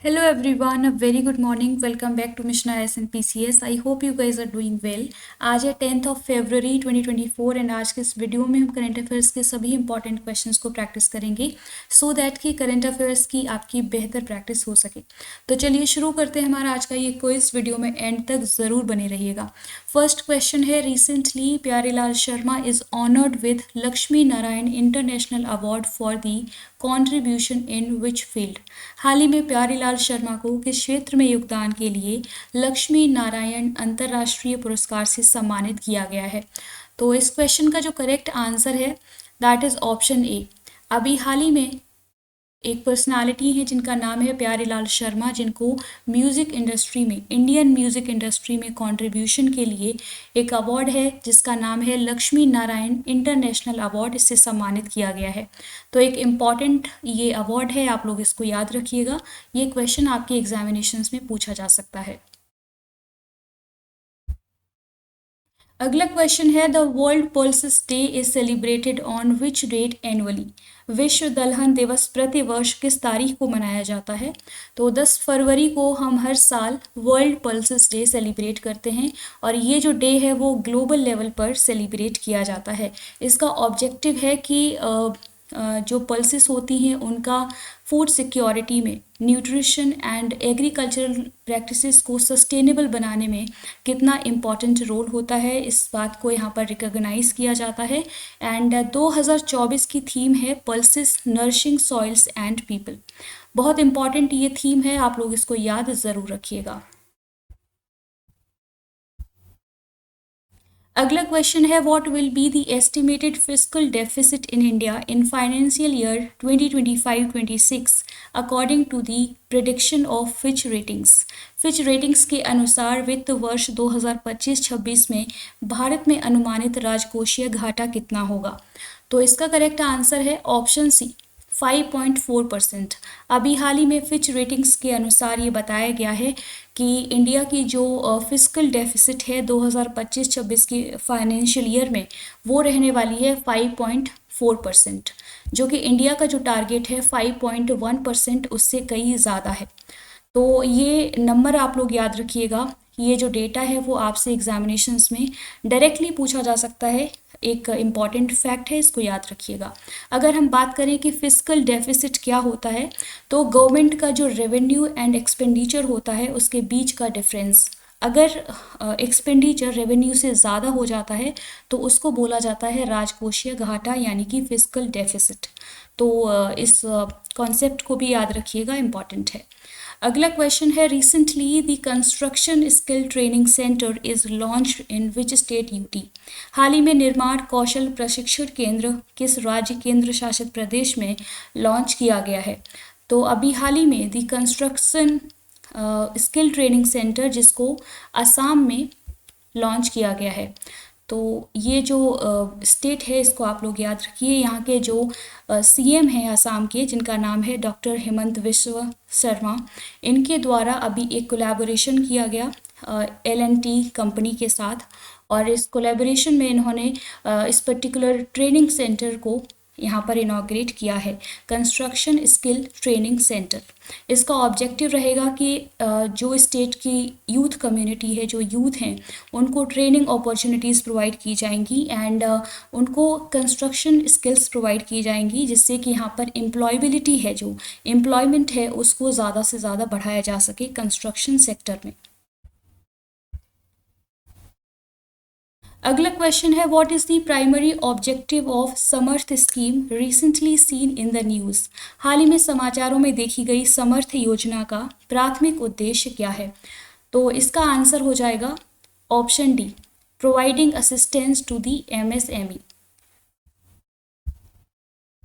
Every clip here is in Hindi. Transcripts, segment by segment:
Hello everyone, a very good morning. Welcome back to Mission IS and PCS. I hope you guys are doing well. आज है 10th of February 2024 एंड आज के इस वीडियो में हम करंट अफेयर्स के सभी इंपॉर्टेंट क्वेश्चंस को प्रैक्टिस करेंगे सो दैट कि करंट अफेयर्स की आपकी बेहतर प्रैक्टिस हो सके। तो चलिए शुरू करते हैं हमारा आज का ये क्विज। वीडियो में एंड तक ज़रूर बने रहिएगा। फर्स्ट क्वेश्चन है, recently Pyarelal Sharma is honoured with Lakshmi Narayan international award for the contribution in which field. हाल ही में प्यारेलाल शर्मा को किस क्षेत्र में योगदान के लिए लक्ष्मी नारायण अंतर्राष्ट्रीय पुरस्कार से सम्मानित किया गया है। तो इस क्वेश्चन का जो करेक्ट आंसर है दैट इज ऑप्शन ए। अभी हाल ही में एक पर्सनालिटी है जिनका नाम है प्यारेलाल शर्मा, जिनको म्यूज़िक इंडस्ट्री में, इंडियन म्यूज़िक इंडस्ट्री में कंट्रीब्यूशन के लिए एक अवार्ड है जिसका नाम है लक्ष्मी नारायण इंटरनेशनल अवार्ड, इससे सम्मानित किया गया है। तो एक इम्पॉर्टेंट ये अवार्ड है, आप लोग इसको याद रखिएगा। ये क्वेश्चन आपके एग्जामिनेशंस में पूछा जा सकता है। अगला क्वेश्चन है, the world pulses day is celebrated on which date annually. विश्व दलहन दिवस प्रतिवर्ष किस तारीख को मनाया जाता है। तो 10 फरवरी को हम हर साल वर्ल्ड पल्सेस डे सेलिब्रेट करते हैं और ये जो डे है वो ग्लोबल लेवल पर सेलिब्रेट किया जाता है। इसका ऑब्जेक्टिव है कि जो पल्सेस होती हैं उनका फूड सिक्योरिटी में, न्यूट्रिशन एंड एग्रीकल्चरल प्रैक्टिसेस को सस्टेनेबल बनाने में कितना इम्पॉर्टेंट रोल होता है, इस बात को यहाँ पर रिकॉग्नाइज किया जाता है। एंड 2024 की थीम है pulses nourishing soils and people. बहुत इम्पॉर्टेंट ये थीम है, आप लोग इसको याद ज़रूर रखिएगा। अगला क्वेश्चन है, what will be the estimated fiscal deficit in India in financial year 2025-26 according to the prediction of Fitch ratings. Fitch ratings के अनुसार वित्त वर्ष 2025-26 में भारत में अनुमानित राजकोषीय घाटा कितना होगा। तो इसका करेक्ट आंसर है ऑप्शन सी, 5.4%। अभी हाल ही में फिच रेटिंग्स के अनुसार ये बताया गया है कि इंडिया की जो फिस्कल डेफिसिट है 2025-26 की फाइनेंशियल ईयर में वो रहने वाली है 5.4%, जो कि इंडिया का जो टारगेट है 5.1% उससे कई ज़्यादा है। तो ये नंबर आप लोग याद रखिएगा। ये जो डेटा है वो आपसे एग्जामिनेशंस में डायरेक्टली पूछा जा सकता है, एक इम्पॉर्टेंट फैक्ट है, इसको याद रखिएगा। अगर हम बात करें कि फिस्कल डेफिसिट क्या होता है, तो गवर्नमेंट का जो रेवेन्यू एंड एक्सपेंडिचर होता है उसके बीच का डिफरेंस, अगर एक्सपेंडिचर रेवेन्यू से ज़्यादा हो जाता है तो उसको बोला जाता है राजकोषीय घाटा, यानी कि फिस्कल डेफिसिट। तो इस कॉन्सेप्ट को भी याद रखिएगा, इम्पॉर्टेंट है। अगला क्वेश्चन है, recently the construction skill training centre is launch in which state UT. हाल ही में निर्माण कौशल प्रशिक्षण केंद्र किस राज्य केंद्र शासित प्रदेश में लॉन्च किया गया है। तो अभी हाल ही में the construction skill training centre जिसको असम में लॉन्च किया गया है। तो ये जो स्टेट है इसको आप लोग याद रखिए। यहाँ के जो सीएम हैं असम के, जिनका नाम है डॉक्टर हेमंत विश्व शर्मा, इनके द्वारा अभी एक कोलैबोरेशन किया गया L&T कंपनी के साथ, और इस कोलैबोरेशन में इन्होंने इस पर्टिकुलर ट्रेनिंग सेंटर को यहाँ पर इनॉग्रेट किया है, कंस्ट्रक्शन स्किल ट्रेनिंग सेंटर। इसका ऑब्जेक्टिव रहेगा कि जो स्टेट की यूथ कम्युनिटी है, जो यूथ हैं, उनको ट्रेनिंग अपॉर्चुनिटीज़ प्रोवाइड की जाएंगी एंड उनको कंस्ट्रक्शन स्किल्स प्रोवाइड की जाएंगी, जिससे कि यहाँ पर एम्प्लॉयबिलिटी है, जो एम्प्लॉयमेंट है उसको ज़्यादा से ज़्यादा बढ़ाया जा सके कंस्ट्रक्शन सेक्टर में। अगला क्वेश्चन है, what is the primary objective of Samarth scheme recently seen in the news. हाल ही में समाचारों में देखी गई समर्थ योजना का प्राथमिक उद्देश्य क्या है। तो इसका आंसर हो जाएगा option D, providing assistance to the MSME।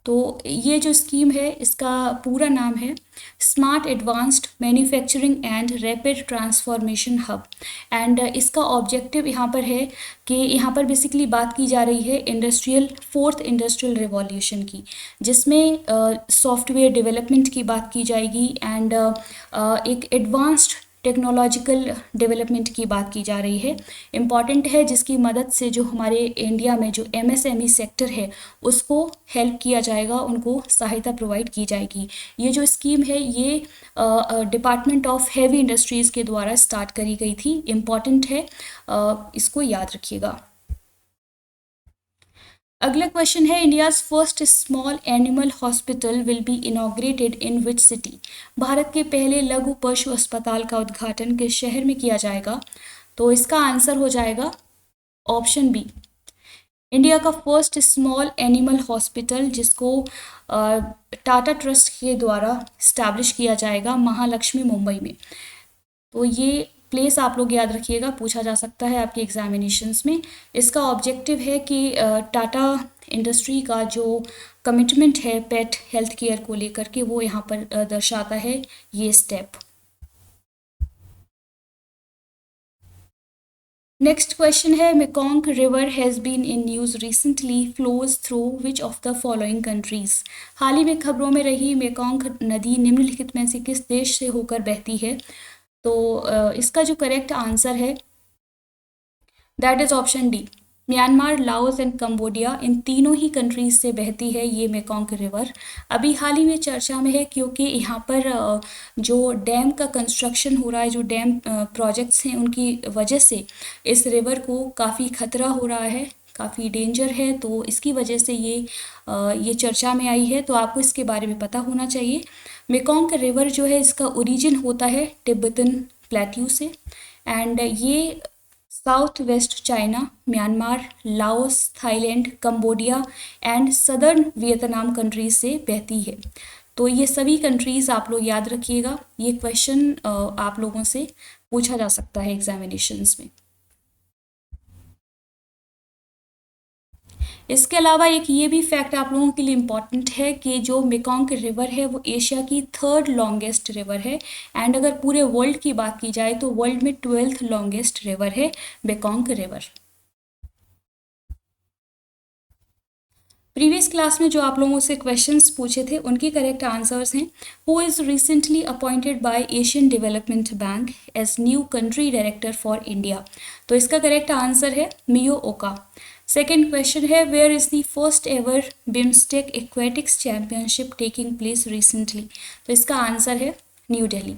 तो ये जो स्कीम है इसका पूरा नाम है smart advanced manufacturing and rapid transformation hub. And इसका ऑब्जेक्टिव यहाँ पर है कि यहाँ पर बेसिकली बात की जा रही है फोर्थ इंडस्ट्रियल रिवॉल्यूशन की, जिसमें सॉफ्टवेयर डेवलपमेंट की बात की जाएगी एंड एक एडवांस्ड टेक्नोलॉजिकल डेवलपमेंट की बात की जा रही है, इम्पॉर्टेंट है, जिसकी मदद से जो हमारे इंडिया में जो MSME सेक्टर है उसको हेल्प किया जाएगा, उनको सहायता प्रोवाइड की जाएगी। ये जो स्कीम है ये डिपार्टमेंट ऑफ हैवी इंडस्ट्रीज़ के द्वारा स्टार्ट करी गई थी, इम्पॉर्टेंट है, इसको याद रखिएगा। अगला क्वेश्चन है, India's first small animal hospital will be inaugurated in which city? Bharat के पहले लघु पशु अस्पताल का उद्घाटन किस शहर में किया जाएगा? तो इसका आंसर हो जाएगा ऑप्शन बी। इंडिया का फर्स्ट स्मॉल एनिमल हॉस्पिटल, जिसको टाटा ट्रस्ट के द्वारा स्टैब्लिश किया जाएगा, महालक्ष्मी, मुंबई में। तो ये प्लेस आप लोग याद रखिएगा, पूछा जा सकता है आपके एग्जामिनेशंस में। इसका ऑब्जेक्टिव है कि टाटा इंडस्ट्री का जो कमिटमेंट है पेट हेल्थ केयर को लेकर के, वो यहाँ पर दर्शाता है ये स्टेप। नेक्स्ट क्वेश्चन है, Mekong river has been in news recently, flows through which of the following countries? हाल ही में खबरों में रही मेकॉन्ग नदी निम्नलिखित में से किस देश से होकर बहती है? तो इसका जो करेक्ट आंसर है that is option D, Myanmar, Laos and Cambodia, इन तीनों ही कंट्रीज से बहती है ये मेकॉन्ग रिवर। अभी हाल ही में चर्चा में है क्योंकि यहाँ पर जो डैम का कंस्ट्रक्शन हो रहा है, जो डैम प्रोजेक्ट्स हैं, उनकी वजह से इस रिवर को काफ़ी खतरा हो रहा है, काफ़ी डेंजर है, तो इसकी वजह से ये चर्चा में आई है, तो आपको इसके बारे में पता होना चाहिए। मेकॉन्ग रिवर जो है इसका ओरिजिन होता है तिब्बतन प्लेट्यू से, एंड ये south west China, Myanmar, Laos, Thailand, Cambodia and southern Vietnam countries से बहती है। तो ये सभी कंट्रीज़ आप लोग याद रखिएगा, ये क्वेश्चन आप लोगों से पूछा जा सकता है एग्जामिनेशंस में। इसके अलावा एक ये भी फैक्ट आप लोगों के लिए इम्पॉर्टेंट है कि जो मेकॉन्ग रिवर है वो एशिया की 3rd लॉन्गेस्ट रिवर है, एंड अगर पूरे वर्ल्ड की बात की जाए तो वर्ल्ड में 12th लॉन्गेस्ट रिवर है मेकॉन्ग रिवर। प्रीवियस क्लास में जो आप लोगों से क्वेश्चंस पूछे थे उनके करेक्ट आंसर्स हैं, who is recently appointed by Asian Development Bank as new country director for India? तो इसका करेक्ट आंसर है मियो ओका। सेकेंड क्वेश्चन है, where is the first ever BIMSTEC aquatics championship taking place recently? तो इसका आंसर है न्यू दिल्ली।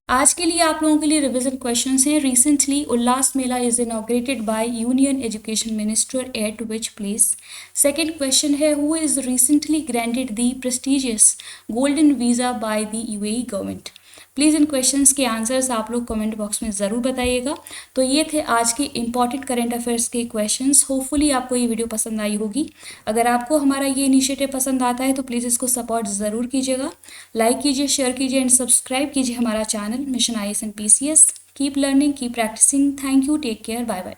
आज के लिए आप लोगों के लिए रिवीजन क्वेश्चंस हैं। Recently Ullas Mela is inaugurated by union education minister at which place? Second question है, who is recently granted the prestigious golden visa by the UAE government? Please इन क्वेश्चंस के आंसर्स आप लोग कमेंट बॉक्स में ज़रूर बताइएगा। तो ये थे आज के इंपॉर्टेंट करंट अफेयर्स के क्वेश्चंस। होपफुली आपको ये वीडियो पसंद आई होगी। अगर आपको हमारा ये इनिशिएटिव पसंद आता है तो प्लीज़ इसको सपोर्ट ज़रूर कीजिएगा, लाइक कीजिए, शेयर कीजिए एंड सब्सक्राइब कीजिए हमारा channel mission IAS and PCS। Keep learning, keep practising. Thank you, take care, bye bye.